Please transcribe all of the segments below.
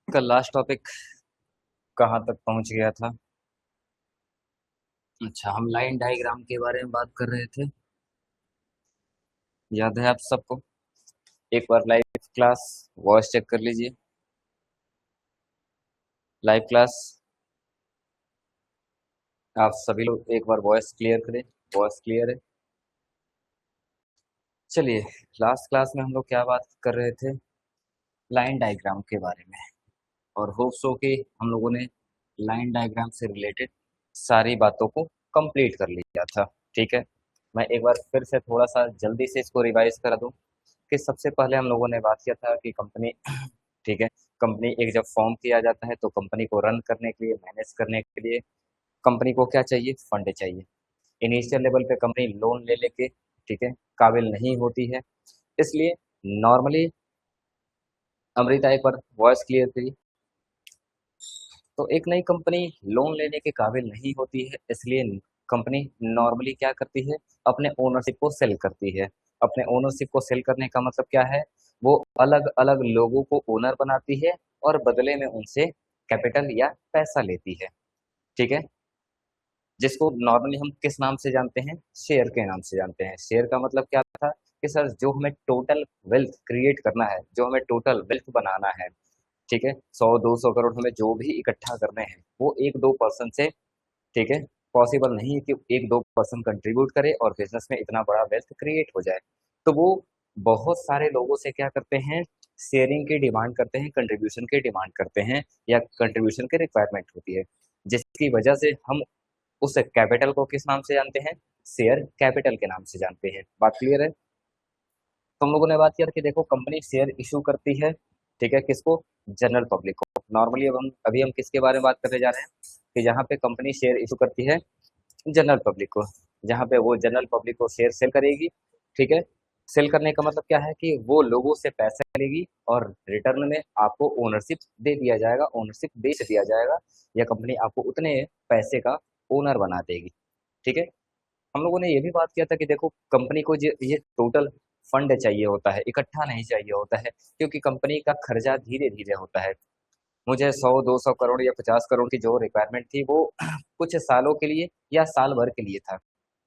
कल last topic कहाँ तक पहुंच गया था? अच्छा, हम लाइन डायग्राम के बारे में बात कर रहे थे। याद है आप सबको? एक बार लाइव क्लास वॉइस चेक कर लीजिए। लाइव क्लास आप सभी लोग एक बार वॉइस क्लियर करें। वॉइस क्लियर है? चलिए, लास्ट क्लास में हम लोग क्या बात कर रहे थे? लाइन डायग्राम के बारे में। और होप सो कि हम लोगों ने लाइन डायग्राम से रिलेटेड सारी बातों को कंप्लीट कर लिया था। ठीक है, मैं एक बार फिर से थोड़ा सा जल्दी से इसको रिवाइज करा दूं कि सबसे पहले हम लोगों ने बात किया था कि कंपनी ठीक है, कंपनी एक जब फॉर्म किया जाता है तो कंपनी को रन करने के लिए, मैनेज करने के लिए कंपनी को क्या चाहिए? फंड चाहिए। इनिशियल लेवल पे कंपनी लोन ले लेके, ठीक है, काबिल नहीं होती है। इसलिए नॉर्मली अमृता एक बार वॉइस क्लियर करिए। तो एक नई कंपनी लोन लेने के काबिल नहीं होती है, इसलिए कंपनी नॉर्मली क्या करती है? अपने ओनरशिप को सेल करती है। अपने ओनरशिप को सेल करने का मतलब क्या है? वो अलग अलग लोगों को ओनर बनाती है और बदले में उनसे कैपिटल या पैसा लेती है। ठीक है, जिसको नॉर्मली हम किस नाम से जानते हैं? शेयर के नाम से जानते हैं। शेयर का मतलब क्या था कि सर, जो हमें टोटल वेल्थ क्रिएट करना है, जो हमें टोटल वेल्थ बनाना है, ठीक है, 100-200 करोड़ हमें जो भी इकट्ठा करने हैं, वो 1-2% से, ठीक है, पॉसिबल नहीं है कि 1-2% कंट्रीब्यूट करे और बिजनेस में इतना बड़ा वेल्थ क्रिएट हो जाए। तो वो बहुत सारे लोगों से क्या करते हैं? शेयरिंग की डिमांड करते हैं, कंट्रीब्यूशन की डिमांड करते हैं, या कंट्रीब्यूशन की रिक्वायरमेंट होती है, जिसकी वजह से हम उस कैपिटल को किस नाम से जानते हैं? शेयर कैपिटल के नाम से जानते हैं। बात क्लियर है? तो हम लोगों ने बात किया कि देखो, कंपनी शेयर इशू करती है, ठीक है, किसको? जनरल पब्लिक को। नॉर्मली अब हम किसके बारे में बात करने जा रहे हैं? कि जहाँ पे कंपनी शेयर इशू करती है जनरल पब्लिक को, जहाँ पे वो जनरल पब्लिक को शेयर सेल करेगी। ठीक है, सेल करने का मतलब क्या है? कि वो लोगों से पैसे लेगी और रिटर्न में आपको ओनरशिप दे दिया जाएगा, ओनरशिप बेच दिया जाएगा, या कंपनी आपको उतने पैसे का ओनर बना देगी। ठीक है, हम लोगों ने ये भी बात किया था कि देखो, कंपनी को ये टोटल फंड चाहिए होता है, इकट्ठा नहीं चाहिए होता है, क्योंकि कंपनी का खर्चा धीरे धीरे होता है। मुझे 100-200 करोड़ या 50 करोड़ की जो रिक्वायरमेंट थी, वो कुछ सालों के लिए या साल भर के लिए था।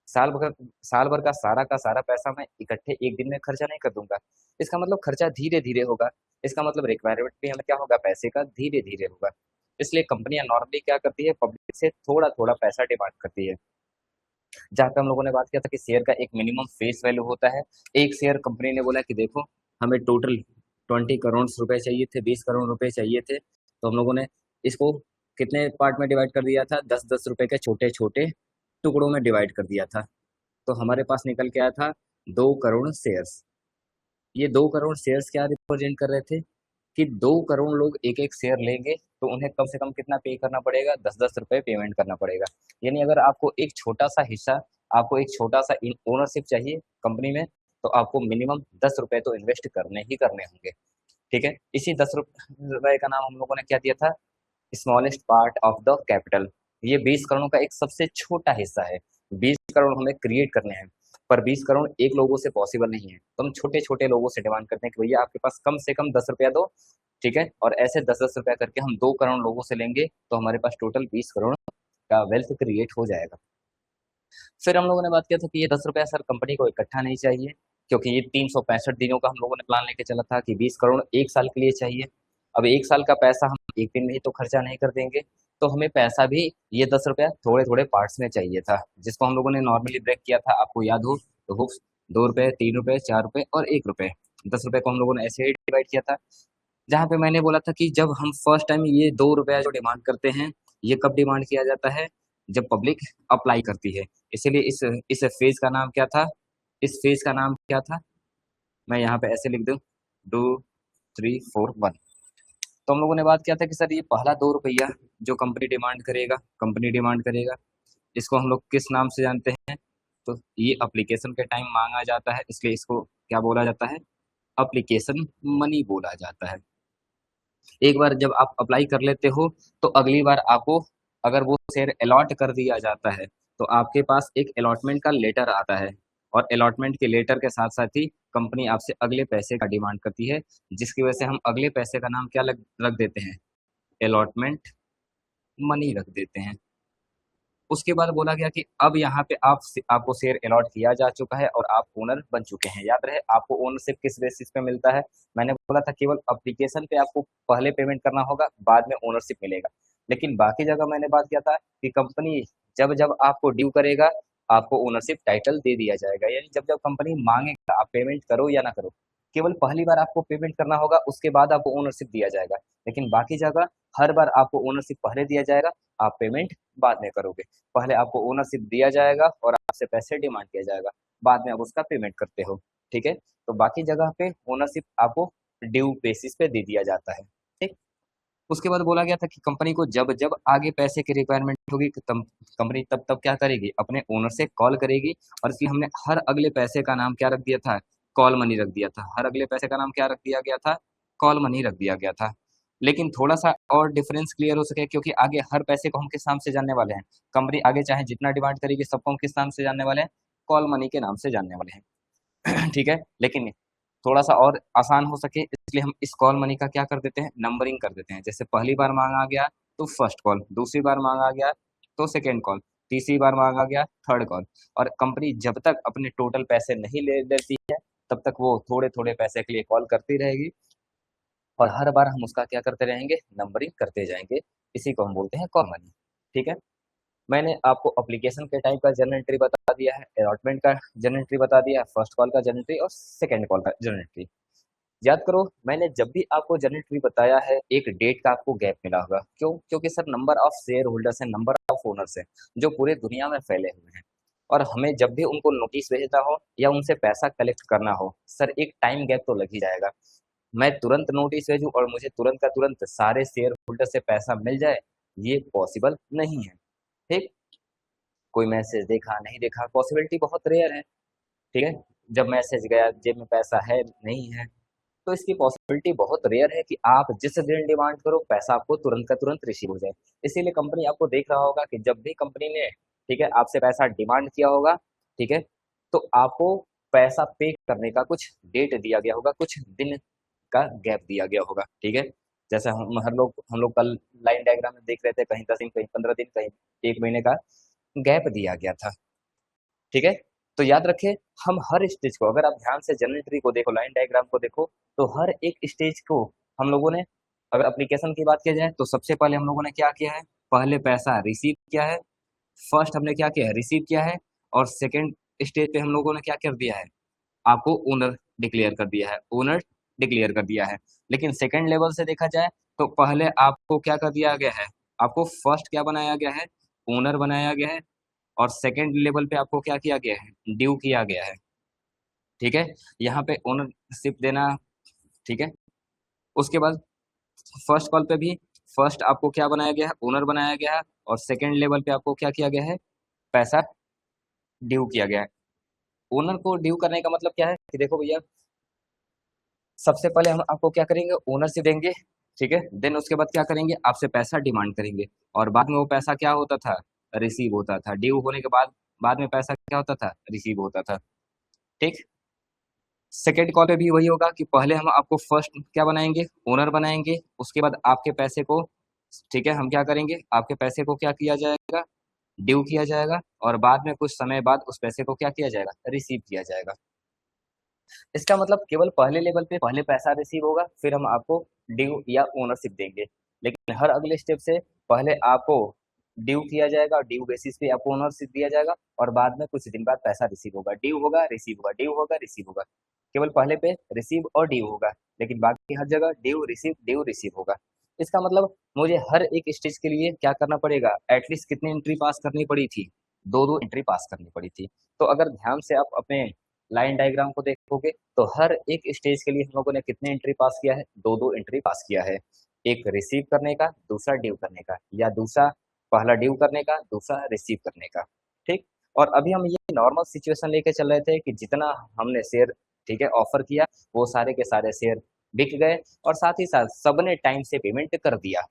साल भर साल भर का सारा पैसा मैं इकट्ठे एक दिन में खर्चा नहीं कर दूंगा। इसका मतलब खर्चा धीरे धीरे होगा। इसका मतलब रिक्वायरमेंट भी हमें क्या होगा? पैसे का धीरे धीरे होगा। इसलिए कंपनियां नॉर्मली क्या करती है? पब्लिक से थोड़ा थोड़ा पैसा डिमांड करती है। जहाँ पे हम लोगों ने बात किया था कि शेयर का एक मिनिमम फेस वैल्यू होता है। एक शेयर कंपनी ने बोला कि देखो, हमें टोटल 20 करोड़ रुपए चाहिए थे, 20 करोड़ रुपए चाहिए थे, तो हम लोगों ने इसको कितने पार्ट में डिवाइड कर दिया था? 10-10 रुपए के छोटे छोटे टुकड़ों में डिवाइड कर दिया था। तो हमारे पास निकल के आया था 2 करोड़ शेयर्स। ये 2 करोड़ शेयर्स क्या रिप्रेजेंट कर रहे थे? कि 2 करोड़ लोग एक एक शेयर लेंगे, तो उन्हें कम से कम कितना पे करना पड़ेगा? 10-10 रुपए पेमेंट करना पड़ेगा। यानी अगर आपको एक छोटा सा हिस्सा, आपको एक छोटा सा ओनरशिप चाहिए कंपनी में, तो आपको मिनिमम 10 रुपए तो इन्वेस्ट करने ही करने होंगे। ठीक है, इसी 10 रुपए का नाम हम लोगों ने क्या दिया था? Smallest part of the capital. ये 20 करोड़ का एक सबसे छोटा हिस्सा है। 20 करोड़ हमें क्रिएट करने हैं, पर 20 करोड़ एक लोगों से पॉसिबल नहीं है, तो हम छोटे छोटे लोगों से डिमांड करते हैं कि भैया आपके पास कम से कम 10 रुपया दो। ठीक है, और ऐसे 10-10 रुपया करके हम 2 करोड़ लोगों से लेंगे, तो हमारे पास टोटल 20 करोड़ का वेल्थ क्रिएट हो जाएगा। फिर हम लोगों ने बात किया था कि ये 10 रुपया सर कंपनी को इकट्ठा नहीं चाहिए, क्योंकि ये 365 दिनों का हम लोगों ने प्लान लेके चला था कि 20 करोड़ एक साल के लिए चाहिए। अब एक साल का पैसा हम एक दिन में ही तो खर्चा नहीं कर देंगे, तो हमें पैसा भी ये 10 रुपया थोड़े थोड़े पार्ट्स में चाहिए था, जिसको हम लोगों ने नॉर्मली ब्रेक किया था, आपको याद हो तो। 2 रुपए, 3 रुपए, 4 रुपए और 1 रुपए। 10 रुपए को हम लोगों ने ऐसे ही डिवाइड किया था। जहाँ पे मैंने बोला था कि जब हम फर्स्ट टाइम ये 2 रुपया जो डिमांड करते हैं, ये कब डिमांड किया जाता है? जब पब्लिक अप्लाई करती है। इसीलिए इस फेज का नाम क्या था? इस फेज का नाम क्या था? मैं यहाँ पे ऐसे लिख दूं, 2, 3, 4, 1। तो हम लोगों ने बात किया था कि सर, ये पहला 2 रुपया जो कंपनी डिमांड करेगा, इसको हम लोग किस नाम से जानते हैं? तो ये अप्लीकेशन के टाइम मांगा जाता है, इसलिए इसको क्या बोला जाता है? अप्लीकेशन मनी बोला जाता है। एक बार जब आप अप्लाई कर लेते हो, तो अगली बार आपको अगर वो शेयर अलॉट कर दिया जाता है, तो आपके पास एक अलॉटमेंट का लेटर आता है। और अलॉटमेंट के लेटर के साथ साथ ही कंपनी आपसे अगले पैसे का डिमांड करती है, जिसकी वजह से हम अगले पैसे का नाम क्या रख देते हैं, अलॉटमेंट मनी रख देते हैं। उसके बाद बोला गया कि अब यहाँ पे आपको शेयर अलॉट किया जा चुका है और आप ओनर बन चुके हैं। याद रहे आपको ओनरशिप किस बेसिस पे मिलता है, मैंने बोला था केवल एप्लीकेशन पे आपको पहले पेमेंट करना होगा, बाद में ओनरशिप मिलेगा। लेकिन बाकी जगह मैंने बात किया था कि कंपनी जब जब आपको ड्यू करेगा, आपको ओनरशिप टाइटल दे दिया जाएगा। यानी जब जब कंपनी मांगेगा, आप पेमेंट करो या ना करो, केवल पहली बार आपको पेमेंट करना होगा, उसके बाद आपको ओनरशिप दिया जाएगा। लेकिन बाकी जगह हर बार आपको ओनरशिप पहले दिया जाएगा, आप पेमेंट बाद में करोगे। पहले आपको ओनरशिप दिया जाएगा और आपसे पैसे डिमांड किया जाएगा, बाद में आप उसका पेमेंट करते हो। ठीक है, तो बाकी जगह पे ओनरशिप आपको ड्यू बेसिस पे दे दिया जाता है। ठीक, उसके बाद बोला गया था कि कंपनी को जब जब आगे पैसे की रिक्वायरमेंट होगी, कंपनी तब तब क्या करेगी, अपने ओनर से कॉल करेगी। और इसलिए हमने हर अगले पैसे का नाम क्या रख दिया था, कॉल मनी रख दिया था। हर अगले पैसे का नाम क्या रख दिया गया था, कॉल मनी रख दिया गया था। लेकिन थोड़ा सा और डिफरेंस क्लियर हो सके, क्योंकि आगे हर पैसे को हम किस नाम से जानने वाले हैं, कंपनी आगे चाहे जितना डिमांड करेगी सबको हम किस नाम से जानने वाले हैं, कॉल मनी के नाम से जानने वाले हैं। ठीक है, लेकिन थोड़ा सा और आसान हो सके इसलिए हम इस कॉल मनी का क्या कर देते हैं, नंबरिंग कर देते हैं। जैसे पहली बार मांगा गया तो फर्स्ट कॉल, दूसरी बार मांगा गया तो सेकेंड कॉल, तीसरी बार मांगा गया थर्ड कॉल। और कंपनी जब तक अपने टोटल पैसे नहीं ले लेती है, तब तक वो थोड़े थोड़े पैसे के लिए कॉल करती रहेगी और हर बार हम उसका क्या करते रहेंगे, नंबरिंग करते जाएंगे। इसी को हम बोलते हैं कॉल मनी। ठीक है, मैंने आपको एप्लीकेशन के टाइप का जर्नल एंट्री बता दिया है, अलॉटमेंट का जर्नल एंट्री बता दिया है, फर्स्ट कॉल का जर्नल एंट्री और सेकंड कॉल का जर्नल एंट्री। याद करो, मैंने जब भी आपको जर्नल एंट्री बताया है, एक डेट का आपको गैप मिला होगा। क्यों? क्योंकि sir number of share holders है, नंबर ऑफ ओनर्स है, जो पूरे दुनिया में फैले हुए हैं। और हमें जब भी उनको नोटिस भेजना हो या उनसे पैसा कलेक्ट करना हो, सर एक टाइम गैप तो लग ही जाएगा। मैं तुरंत नोटिस भेजूं और मुझे तुरंत का तुरंत सारे शेयर होल्डर से पैसा मिल जाए, ये पॉसिबल नहीं है। ठीक, कोई मैसेज देखा नहीं देखा, पॉसिबिलिटी बहुत रेयर है। ठीक है, जब मैसेज गया जेब में पैसा है नहीं है, तो इसकी पॉसिबिलिटी बहुत रेयर है कि आप जिस दिन डिमांड करो पैसा आपको तुरंत का तुरंत रिसीव हो जाए। इसीलिए कंपनी आपको देख रहा होगा कि जब भी कंपनी ने, ठीक है, आपसे पैसा डिमांड किया होगा, ठीक है, तो आपको पैसा पे करने का कुछ डेट दिया गया होगा, कुछ दिन का गैप दिया गया होगा। ठीक है, जैसे हम लोग कल लाइन डायग्राम में देख रहे थे, कहीं 10 दिन, कहीं 15 दिन, कहीं 1 महीने का गैप दिया गया था। ठीक है, तो याद रखें, हम हर स्टेज को, अगर आप ध्यान से जनरल ट्री को देखो, लाइन डायग्राम को देखो, तो हर एक स्टेज को हम लोगों ने, अगर एप्लीकेशन की बात की जाए तो सबसे पहले हम लोगों ने क्या किया है, पहले पैसा रिसीव किया है। फर्स्ट हमने क्या किया है, रिसीव किया है। और सेकंड स्टेज पे हम लोगों ने क्या कर दिया है, आपको ओनर डिक्लेयर कर दिया है, ओनर डिक्लेयर कर दिया है। लेकिन सेकंड लेवल से देखा जाए तो पहले आपको क्या कर दिया गया है, आपको फर्स्ट क्या बनाया गया है, ओनर बनाया गया है। और सेकंड लेवल पे आपको क्या किया गया है, ड्यू किया गया है। ठीक है, यहाँ पे ओनरशिप देना। ठीक है, उसके बाद फर्स्ट कॉल पे भी फर्स्ट आपको क्या बनाया गया है, ओनर बनाया गया है। और सेकंड लेवल पे आपको क्या किया गया है, पैसा ड्यू किया गया है। ओनर को ड्यू करने का मतलब क्या है कि देखो भैया, सबसे पहले हम आपको क्या करेंगे, ओनरशिप देंगे। ठीक है, देन उसके बाद क्या करेंगे, आपसे पैसा डिमांड करेंगे। और बाद में वो पैसा क्या होता था, रिसीव होता था। ड्यू होने के बाद बाद में पैसा क्या होता था, रिसीव होता था। ठीक, सेकेंड कॉल पे भी वही होगा कि पहले हम आपको फर्स्ट क्या बनाएंगे, ओनर बनाएंगे। उसके बाद आपके पैसे को, ठीक है, हम क्या करेंगे, आपके पैसे को क्या किया जाएगा, ड्यू किया जाएगा। और बाद में कुछ समय बाद उस पैसे को क्या किया जाएगा, रिसीव किया जाएगा। इसका मतलब केवल पहले लेवल पे पहले पैसा रिसीव होगा, फिर हम आपको ड्यू या ओनरशिप देंगे। लेकिन हर अगले स्टेप से पहले आपको ड्यू किया जाएगा और ड्यू बेसिस पे आपको ओनरशिप दिया जाएगा। और बाद में कुछ दिन बाद पैसा रिसीव होगा, ड्यू होगा, रिसीव होगा, ड्यू होगा, रिसीव होगा। केवल पहले पे रिसीव और ड्यू होगा, लेकिन बाकी हर जगह ड्यू रिसीव होगा। इसका मतलब मुझे हर एक स्टेज के लिए क्या करना पड़ेगा, एटलीस्ट कितनी एंट्री पास करनी पड़ी थी, दो दो एंट्री पास करनी पड़ी थी। तो अगर ध्यान से आप अपने लाइन डायग्राम को देखोगे तो हर एक स्टेज के लिए हम लोगों ने कितने एंट्री पास किया है, दो दो एंट्री पास किया है। एक रिसीव करने का, दूसरा ड्यू करने का, या दूसरा पहला ड्यू करने का, दूसरा रिसीव करने का। ठीक, और अभी हम ये नॉर्मल सिचुएशन लेके चल रहे थे कि जितना हमने शेयर, ठीक है, ऑफर किया, वो सारे के सारे शेयर बिक गए। और साथ ही साथ सबने टाइम से पेमेंट कर दिया।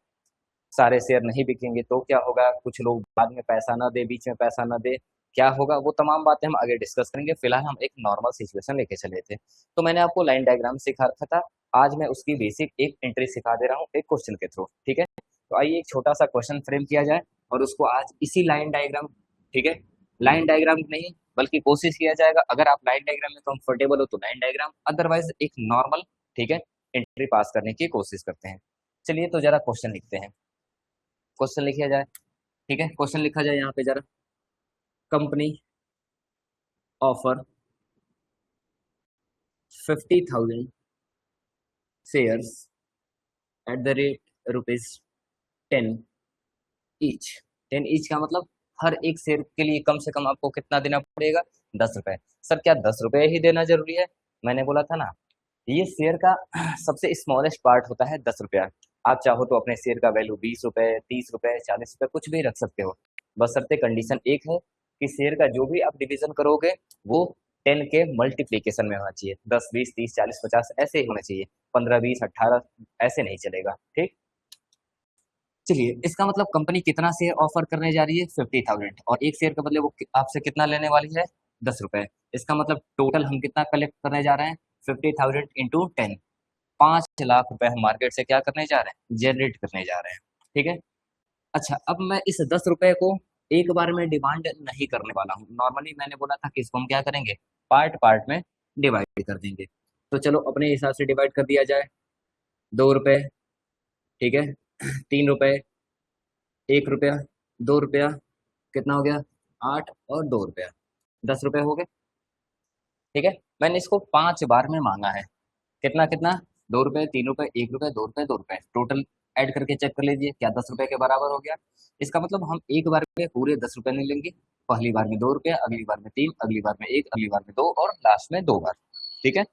सारे शेयर नहीं बिकेंगे तो क्या होगा, कुछ लोग बाद में पैसा ना दे, बीच में पैसा ना दे, क्या होगा, वो तमाम बातें हम आगे डिस्कस करेंगे। फिलहाल हम एक नॉर्मल सिचुएशन लेके चले थे। तो मैंने आपको लाइन डायग्राम सिखा रखा था, आज मैं उसकी बेसिक एक एंट्री सिखा दे रहा हूँ एक क्वेश्चन के थ्रू, ठीक है। तो आइए एक छोटा सा क्वेश्चन फ्रेम किया जाए और उसको आज इसी लाइन डायग्राम, ठीक है, लाइन डायग्राम नहीं बल्कि कोशिश किया जाएगा, अगर आप लाइन डायग्राम में कंफर्टेबल हो तो लाइन डायग्राम, अदरवाइज एक नॉर्मल, ठीक है, एंट्री पास करने की कोशिश करते हैं। चलिए तो जरा क्वेश्चन लिखते हैं, क्वेश्चन लिखा जाए, ठीक है, क्वेश्चन लिखा जाए यहाँ पे जरा। Company offer 50,000 shares at the rate rupees 10 each. 10 each का मतलब हर एक शेयर के लिए कम से कम आपको कितना देना पड़ेगा, 10 रुपए। सर क्या 10 रुपए ही देना जरूरी है? मैंने बोला था ना, ये शेयर का सबसे स्मॉलेस्ट पार्ट होता है 10 रुपया। आप चाहो तो अपने शेयर का वैल्यू 20 रुपए, 30 रुपए, 40 रुपए कुछ भी रख सकते हो, बशर्ते कंडीशन एक है कि शेयर का जो भी आप डिवीजन करोगे वो 10 के मल्टीप्लीकेशन में होना चाहिए। 10, 20, 30, 40, 50 ऐसे ही होना चाहिए, 15, 20, 18 ऐसे नहीं चलेगा, ठीक। चलिए, इसका मतलब कंपनी कितना शेयर ऑफर करने जा रही है, 50,000, और एक शेयर के बदले वो आपसे कितना लेने वाली है, 10 रुपए। इसका मतलब टोटल हम कितना कलेक्ट करने जा रहे हैं, 50,000 इंटू 10, 5 लाख रुपए हम मार्केट से क्या करने जा रहे हैं, जनरेट करने जा रहे हैं, ठीक है। अच्छा, अब मैं इस 10 रुपए को एक बार में डिमांड नहीं करने वाला हूँ। नॉर्मली मैंने बोला था कि इसको हम क्या करेंगे, पार्ट पार्ट में डिवाइड कर देंगे। तो चलो अपने हिसाब से डिवाइड कर दिया जाए। 2 रुपए, ठीक है, 3 रुपए, 1 रुपया, 2 रुपया, कितना हो गया, 8 और 2 रुपया, 10 रुपए हो गए, ठीक है। मैंने इसको 5 बार में मांगा है, कितना कितना, 2 रुपए, 3 रुपए, 1 रुपए, 2 रुपए, 2 रुपए, टोटल ऐड करके चेक कर लीजिए क्या 10 रुपए के बराबर हो गया। इसका मतलब हम एक बार में पूरे 10 रुपए नहीं लेंगे, पहली बार में 2 रुपया, अगली बार में 3, अगली बार में 1, अगली बार में 2 और लास्ट में 2 बार, ठीक है।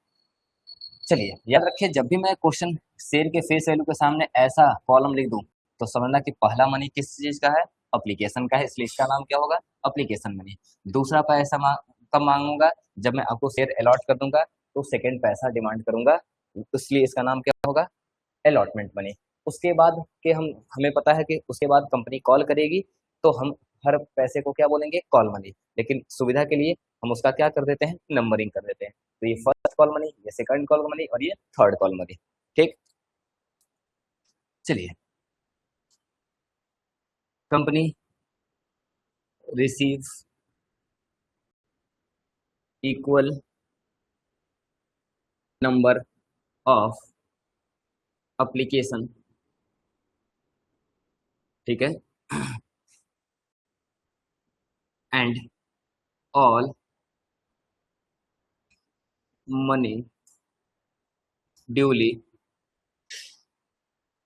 चलिए याद रखिए, जब भी मैं क्वेश्चन शेयर के फेस वैल्यू के सामने ऐसा कॉलम लिख दूं तो समझना कि पहला मनी किस चीज का है, एप्लीकेशन का है, इसलिए इसका नाम क्या होगा, एप्लीकेशन मनी। दूसरा पैसा कब मांगूंगा, जब मैं आपको शेयर अलॉट कर दूंगा तो सेकंड पैसा डिमांड करूंगा, इसलिए इसका नाम क्या होगा, अलॉटमेंट मनी। उसके बाद के हमें पता है कि उसके बाद कंपनी कॉल करेगी तो हम हर पैसे को क्या बोलेंगे, कॉल मनी, लेकिन सुविधा के लिए हम उसका क्या कर देते हैं, नंबरिंग कर देते हैं। तो ये फर्स्ट कॉल मनी, ये सेकंड कॉल मनी और ये थर्ड कॉल मनी, ठीक। चलिए, company receive equal number of application, ठीक है, and all money duly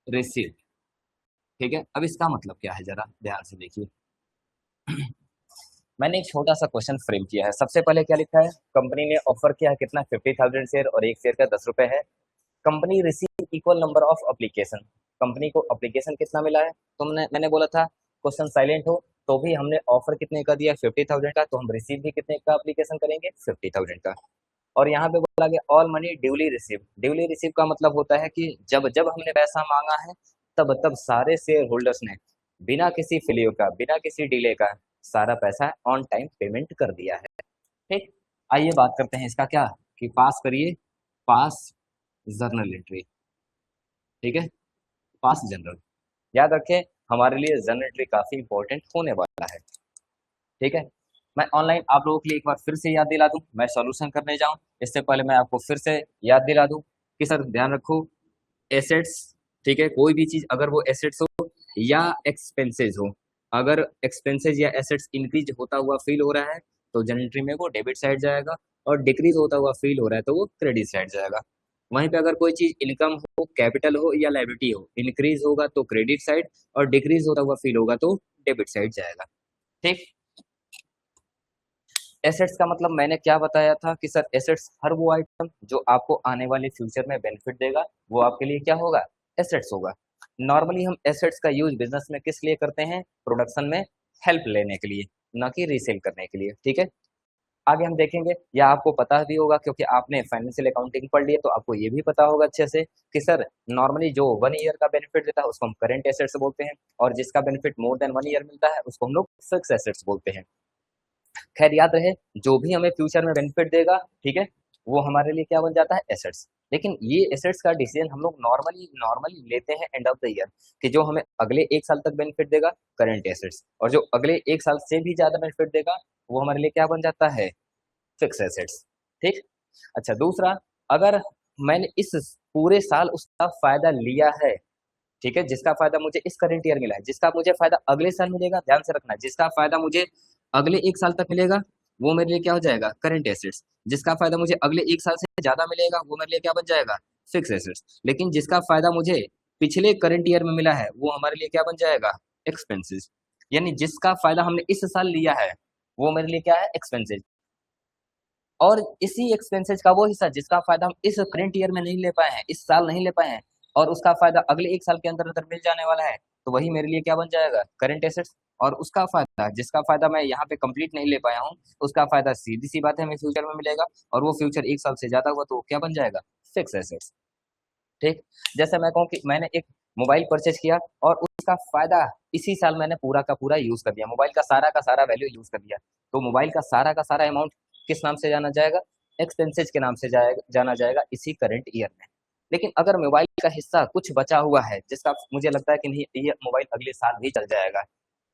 received, ठीक है। अब इसका मतलब क्या है, जरा ध्यान से देखिए। मैंने एक छोटा सा क्वेश्चन फ्रेम किया है। सबसे पहले क्या लिखा है, कंपनी ने ऑफर किया है कितना, 50,000 शेयर और एक शेयर का 10 रुपए है। Company receive equal number of application, company को एप्लीकेशन कितना मिला है, तो मैंने बोला था क्वेश्चन साइलेंट हो तो भी हमने ऑफर कितने का दिया, 50,000 का, तो हम रिसीव भी कितने का एप्लीकेशन करेंगे, 50,000 का। और यहाँ पे बोला गया all money duly receive, duly receive का मतलब होता है कि जब जब हमने पैसा मांगा है तब तब सारे शेयर होल्डर्स ने बिना किसी फेलियर का, बिना किसी डिले का सारा पैसा ऑन टाइम पेमेंट कर दिया है, ठीक। आइए बात करते हैं इसका क्या, कि पास करिए, पास जर्नल एंट्री, ठीक है, पास जनरल। याद रखें हमारे लिए जर्नल एंट्री काफी इंपॉर्टेंट होने वाला है, ठीक है। मैं ऑनलाइन आप लोगों के लिए एक बार फिर से याद दिला दूं, मैं सॉल्यूशन करने जाऊं इससे पहले मैं आपको फिर से याद दिला दूं कि सर ध्यान रखो, एसेट्स, ठीक है, कोई भी चीज अगर वो एसेट्स हो या एक्सपेंसेस हो, अगर एक्सपेंसेस या एसेट्स इंक्रीज होता हुआ फील हो रहा है तो जनरल एंट्री में वो डेबिट साइड जाएगा, और डिक्रीज होता हुआ फील हो रहा है तो वो क्रेडिट साइड जाएगा। वहीं पे अगर कोई चीज इनकम हो, कैपिटल हो या लायबिलिटी हो, इंक्रीज होगा तो क्रेडिट साइड और डिक्रीज होता हुआ फील होगा तो डेबिट साइड जाएगा, ठीक। एसेट्स का मतलब मैंने क्या बताया था कि सर एसेट्स हर वो आइटम जो आपको आने वाले फ्यूचर में बेनिफिट देगा वो आपके लिए क्या होगा, एसेट्स होगा। नॉर्मली हम एसेट्स का यूज बिजनेस में किस लिए करते हैं, प्रोडक्शन में हेल्प लेने के लिए, ना कि रीसेल करने के लिए, ठीक है। आगे हम देखेंगे, या आपको पता भी होगा क्योंकि आपने फाइनेंशियल अकाउंटिंग पढ़ लिया तो आपको ये भी पता होगा अच्छे से कि सर नॉर्मली जो 1 ईयर का बेनिफिट देता है उसको हम करेंट एसेट्स बोलते हैं, और जिसका बेनिफिट मोर देन 1 ईयर मिलता है उसको हम लोग फिक्स एसेट्स बोलते हैं। खैर याद रहे, जो भी हमें फ्यूचर में बेनिफिट देगा, ठीक है, वो हमारे लिए क्या बन जाता है, एसेट्स। लेकिन ये एसेट्स का डिसीजन हम लोग नॉर्मली नॉर्मली लेते हैं एंड ऑफ द ईयर, कि जो हमें अगले 1 साल तक बेनिफिट देगा, करंट एसेट्स, और जो अगले 1 साल से भी ज्यादा बेनिफिट देगा, वो हमारे लिए क्या बन जाता है, फिक्स एसेट्स। ठीक। अच्छा, दूसरा, अगर मैंने इस पूरे साल उसका फायदा लिया है, ठीक है, जिसका फायदा मुझे इस करंट ईयर मिला है, जिसका मुझे फायदा अगले साल मिलेगा, ध्यान से रखना, जिसका फायदा मुझे अगले 1 साल तक मिलेगा, वो मेरे लिए क्या हो जाएगा, करंट एसेट्स। जिसका फायदा मुझे अगले 1 साल से ज्यादा मिलेगा, वो मेरे लिए क्या बन जाएगा, फिक्स एसेट्स। लेकिन जिसका फायदा मुझे पिछले करंट ईयर में मिला है, वो हमारे लिए क्या बन जाएगा, एक्सपेंसेस। यानी जिसका फायदा हमने इस साल लिया है, वो मेरे लिए क्या है, एक्सपेंसेस। और इसी एक्सपेंसेस का वो हिस्सा जिसका फायदा हम इस करंट ईयर में नहीं ले पाए हैं, इस साल नहीं ले पाए हैं, और उसका फायदा अगले 1 साल के अंदर अंदर मिल जाने वाला है, तो वही मेरे लिए क्या बन जाएगा, करंट एसेट्स। और उसका फायदा, जिसका फायदा मैं यहाँ पे कंप्लीट नहीं ले पाया हूँ, उसका फायदा सीधी सी बात है हमें फ्यूचर में मिलेगा, और वो फ्यूचर 1 साल से ज्यादा हुआ तो वो क्या बन जाएगा, फिक्स एसेट्स। ठीक। जैसे मैं कहूँ कि मैंने एक मोबाइल परचेज किया, और उसका फायदा इसी साल मैंने पूरा का पूरा यूज कर दिया, मोबाइल का सारा वैल्यू यूज कर दिया, तो मोबाइल का सारा अमाउंट किस नाम से जाना जाएगा, एक्सपेंसेज के नाम से जाना जाएगा इसी करंट ईयर में। लेकिन अगर मोबाइल का हिस्सा कुछ बचा हुआ है, जिसका मुझे लगता है कि नहीं, ये मोबाइल अगले साल भी चल जाएगा,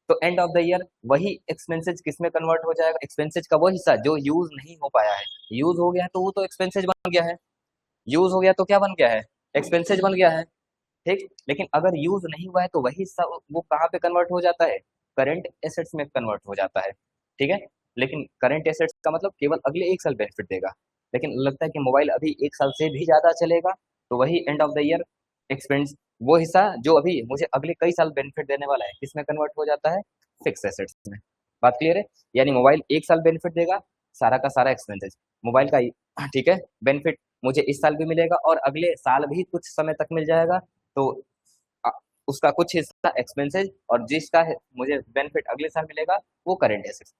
तो एंड ऑफ द ईयर वही एक्सपेंसेज किस में कन्वर्ट हो जाएगा, एक्सपेंसेज का वो हिस्सा जो यूज नहीं हो पाया है। यूज हो गया है तो वो तो एक्सपेंसेज बन गया है, यूज हो गया तो क्या बन गया है, एक्सपेंसेज बन गया है। ठीक। लेकिन अगर यूज नहीं हुआ है तो वही हिस्सा वो कहाँ पे कन्वर्ट हो जाता है, करंट एसेट्स में कन्वर्ट हो जाता है। ठीक है। लेकिन करंट एसेट्स का मतलब केवल अगले 1 साल बेनिफिट देगा, लेकिन लगता है कि मोबाइल अभी 1 साल से भी ज्यादा चलेगा, तो वही end of the year expense, वो हिस्सा जो अभी मुझे अगले कई साल बेनिफिट देने वाला है, किसमें कन्वर्ट हो जाता है, फिक्स एसेट्स में। बात क्लियर है। यानी मोबाइल 1 साल बेनिफिट देगा, सारा का सारा एक्सपेंसेस मोबाइल का ठीक है, बेनिफिट मुझे इस साल भी मिलेगा और अगले साल भी कुछ समय तक मिल जाएगा, तो अ, उसका कुछ हिस्सा एक्सपेंसेस, और जिसका मुझे बेनिफिट अगले साल मिलेगा, वो करंट एसेट्स।